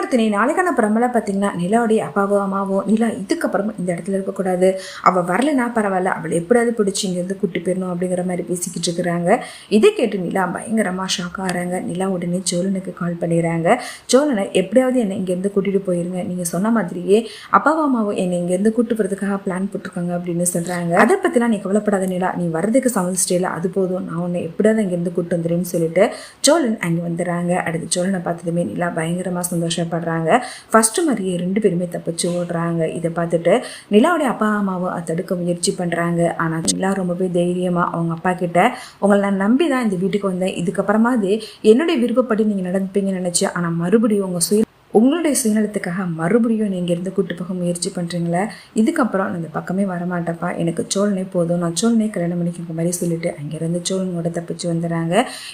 நந்தினி நாளைக்கான பிரமலை பார்த்தீங்கன்னா நிலாவுடைய அப்பாவோ அம்மாவோ நிலா இதுக்கப்புறமா இந்த இடத்துல இருக்கக்கூடாது, அவள் வரலன்னா பரவாயில்ல, அவளை எப்படியாவது பிடிச்சி இங்கேருந்து கூட்டி போயிடணும் அப்படிங்கிற மாதிரி பேசிக்கிட்டு இருக்கிறாங்க. இதை கேட்டு நிலா பயங்கரமாக ஷாக் ஆகிறாங்க. நிலா உடனே சோழனுக்கு கால் பண்ணிடுறாங்க. சோழனை எப்படியாவது என்னை இங்கேருந்து கூட்டிகிட்டு போயிருங்க, நீங்கள் சொன்ன மாதிரியே அப்பாவோ அம்மாவோ என்னை இங்கேருந்து கூட்டு போகிறதுக்காக பிளான் போட்டிருக்காங்க அப்படின்னு சொல்கிறாங்க. அதை பற்றிலாம் நீ கவலைப்படாத நிலா, நீ வரதுக்கு சமைச்சிட்டேல, அது போதும், நான் உன்னை எப்படியாவது இங்கேருந்து கூட்டு வந்துடுன்னு சொல்லிட்டு சோழன் அங்கே வந்துடுறாங்க. அடுத்து சோழனை பார்த்ததுமே நிலா பயங்கரமாக சந்தோஷப்படுறாங்க. ஃபர்ஸ்ட் மாதிரியே 2 பேருமே தப்பிச்சு ஓடுறாங்க. இதை பார்த்துட்டு நிலாவுடைய அப்பா அம்மாவும் அதை தடுக்க முயற்சி பண்ணுறாங்க. ஆனால் நிலா ரொம்பவே தைரியமாக அவங்க அப்பா கிட்ட, உங்களை நான் நம்பி தான் இந்த வீட்டுக்கு வந்தேன், இதுக்கப்புறமா அது என்னுடைய விருப்பப்படி நீங்கள் நடந்துப்பீங்கன்னு நினச்சேன், ஆனால் மறுபடியும் உங்களுடைய சுயநலத்துக்காக மறுபடியும் நீங்கள் இருந்து கூட்டு போக முயற்சி பண்ணுறீங்களே, இதுக்கப்புறம் நான் இந்த பக்கமே வரமாட்டேப்பா, எனக்கு சோழனே போதும், நான் சோழனே கல்யாணம் பண்ணிக்கிற மாதிரி சொல்லிட்டு அங்கேருந்து சோழனோட தப்பிச்சு வந்துடுறாங்க.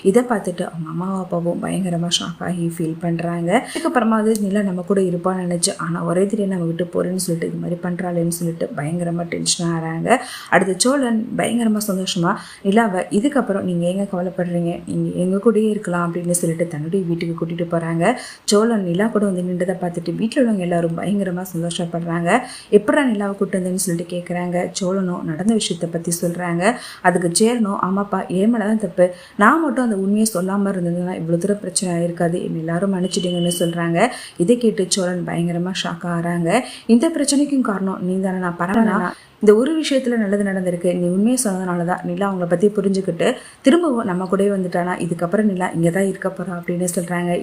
இதை பார்த்துட்டு அவங்க அம்மாவும் அப்பாவும் பயங்கரமாக ஷாக் ஆகி ஃபீல் பண்ணுறாங்க. இதுக்கப்புறமா அது நிலா நம்ம கூட இருப்பான்னு நினச்சி, ஆனால் ஒரே திடீர்னு நம்ம விட்டு போகிறேன்னு சொல்லிட்டு இது மாதிரி பண்ணுறாளேன்னு சொல்லிட்டு பயங்கரமாக டென்ஷன் ஆகிறாங்க. அடுத்து சோழன் பயங்கரமாக சந்தோஷமாக நிலாவை, இதுக்கப்புறம் நீங்கள் எங்கே கவலைப்படுறீங்க, நீங்கள் எங்கள் கூடயே இருக்கலாம் அப்படின்னு சொல்லிட்டு தன்னுடைய வீட்டுக்கு கூட்டிகிட்டு போகிறாங்க. சோழன் நிலா கூட வந்து நின்றதை பார்த்துட்டு வீட்டில் உள்ளவங்க எல்லாரும் பயங்கரமாக சந்தோஷப்படுறாங்க. எப்படா நிலாவை கூட்டு வந்தேன்னு சொல்லிட்டு கேட்குறாங்க. சோழனும் நடந்த விஷயத்தை பற்றி சொல்கிறாங்க. அதுக்கு சேரணும், ஆமாப்பா ஏன் மேலே தான் தப்பு, நான் மட்டும் அந்த உண்மையை சொல்லாமல் இருந்ததுன்னா இவ்வளோ தூரம் பிரச்சனை இருக்காது, எல்லாரும் மன்னிச்சிட்டிங்கன்னு சொல்கிறாங்க. இதை கேட்டு சோழன் பயங்கரமாக ஷாக் ஆகிறாங்க. இந்த பிரச்சனைக்கும் காரணம் நீ தானே, நான் பரவாயில்ல, இந்த ஒரு விஷயத்தில் நல்லது நடந்திருக்கு, நீ உண்மையை சொன்னதுனால தான் நிலா அவங்கள பற்றி புரிஞ்சுக்கிட்டு திரும்பவும் நம்ம கூட வந்துட்டானா, இதுக்கப்புறம் நிலா இங்கே தான் இருக்க போகிறா அப்படின்னு சொல்கிறாங்க.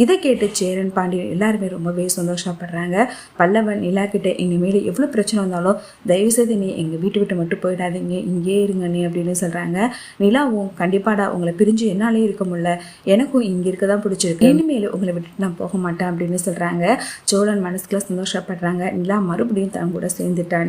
இதை கேட்டு சேரன் பாண்டியன் எல்லாருமே ரொம்பவே சந்தோஷப்படுறாங்க. பல்லவன் நிலா கிட்ட இனிமேல் எவ்வளோ பிரச்சனை வந்தாலும் தயவுசெய்து நீ எங்கள் வீட்டு விட்டு மட்டும் போயிடாதீங்க, இங்கே இருங்க நீ அப்படின்னு சொல்கிறாங்க. நிலாவும் கண்டிப்பாடா உங்களை பிரிஞ்சு என்னாலே இருக்க முடியல, எனக்கும் இங்கே இருக்க தான் பிடிச்சிருக்கு, இனிமேல் உங்களை விட்டுட்டு நான் போக மாட்டேன் அப்படின்னு சொல்கிறாங்க. சோழன் மனசுக்குள்ள சந்தோஷப்படுறாங்க. நிலா மறுபடியும் தன் கூட சேர்ந்துட்டாங்க.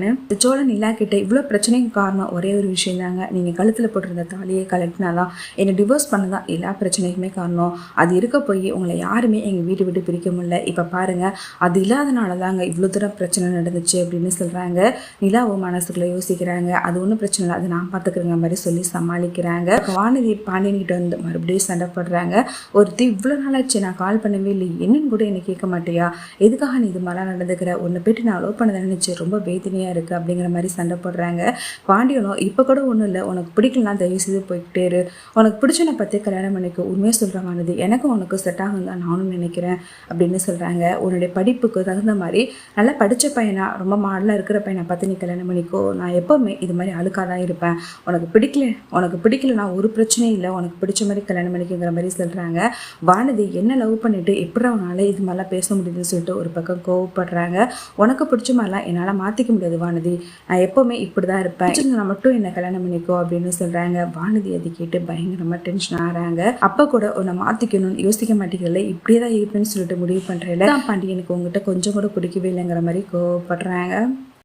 சோழன் நிலா கிட்ட இவ்வளோ பிரச்சனைக்கு காரணம் ஒரே ஒரு விஷயம் தாங்க, நீங்கள் கழுத்தில் போட்டிருந்த தாலியை கலட்டினாதான், என்னை டிவோர்ஸ் பண்ணதான் எல்லா பிரச்சனைக்குமே காரணம், அது இருக்க போய் உங்களை யாருமே எங்கள் வீட்டை விட்டு பிரிக்க முடியல, இப்போ பாருங்கள் அது இல்லாதனால தாங்க இவ்வளோ தூரம் பிரச்சனை நடந்துச்சு அப்படின்னு சொல்கிறாங்க. நிலாவும் மனசுக்குள்ளே யோசிக்கிறாங்க. அது ஒன்றும் பிரச்சனை இல்லை, அது நான் பார்த்துக்கிறேங்க மாதிரி சொல்லி சமாளிக்கிறாங்க. வானதி பாண்டியன்கிட்ட வந்து மறுபடியும் சண்டை போடுறாங்க. ஒருத்தி இவ்வளோ நாளாச்சு நான் கால் பண்ணவே இல்லை, என்னன்னு கூட என்னை கேட்க மாட்டியா, எதுக்காக நீ இது மாதிரிலாம் நடந்துக்கிற, உன்னை போய்ட்டு நான் அலோவ் பண்ணதை நினச்சி ரொம்ப வேதனையாக இருக்குது அப்படிங்கிற மாதிரி சண்டை போடுறாங்க. பாண்டியனும் இப்போ கூட ஒன்றும் இல்லை, உனக்கு பிடிக்கலாம் தயவு செய்து போய்கிட்டே இரு, உனக்கு பிடிச்சனை பற்றி கல்யாணம் பண்ணிக்கோ, உண்மையாக சொல்கிறாங்க, எனக்கும் உனக்கு செட் ஆகும் தான் நானும் நினைக்கிறேன் அப்படின்னு சொல்கிறாங்க. உன்னுடைய படிப்புக்கு தகுந்த மாதிரி நல்லா படித்த பையனா ரொம்ப மாடலாக இருக்கிற பையனை பார்த்து நீ கல்யாணம் பண்ணிக்கோ, நான் எப்போவுமே இது மாதிரி அழுக்காக தான் இருப்பேன், உனக்கு பிடிக்கலனா ஒரு பிரச்சனையும் இல்லை, உனக்கு பிடிச்ச மாதிரி கல்யாணம் பண்ணிக்கிற மாதிரி சொல்கிறாங்க. வானதி என்ன லவ் பண்ணிவிட்டு எப்படி அவனால் இது மாதிரிலாம் பேச முடியுதுன்னு சொல்லிட்டு ஒரு பக்கம் கோவப்படுறாங்க. உனக்கு பிடிச்ச மாதிரிலாம் என்னால் மாற்றிக்க முடியாது வானதி, நான் எப்போவுமே இப்படி தான் இருப்பேன், நான் மட்டும் என்னை கல்யாணம் பண்ணிக்கோ அப்படின்னு சொல்கிறாங்க. வானதி அதை கேட்டு பயங்கரமாக டென்ஷன் ஆகிறாங்க. அப்போ கூட உன்னை மாற்றிக்கணும்னு யோசிக்க மாட்டேங்கல, இப்படியே தான் இருப்பேன்னு சொல்லிட்டு முடிவு பண்ணுறேன், பாண்டி எனக்கு உங்ககிட்ட கொஞ்சம் கூட பிடிக்கவே இல்லைங்கிற மாதிரி கோவப்படுறாங்க.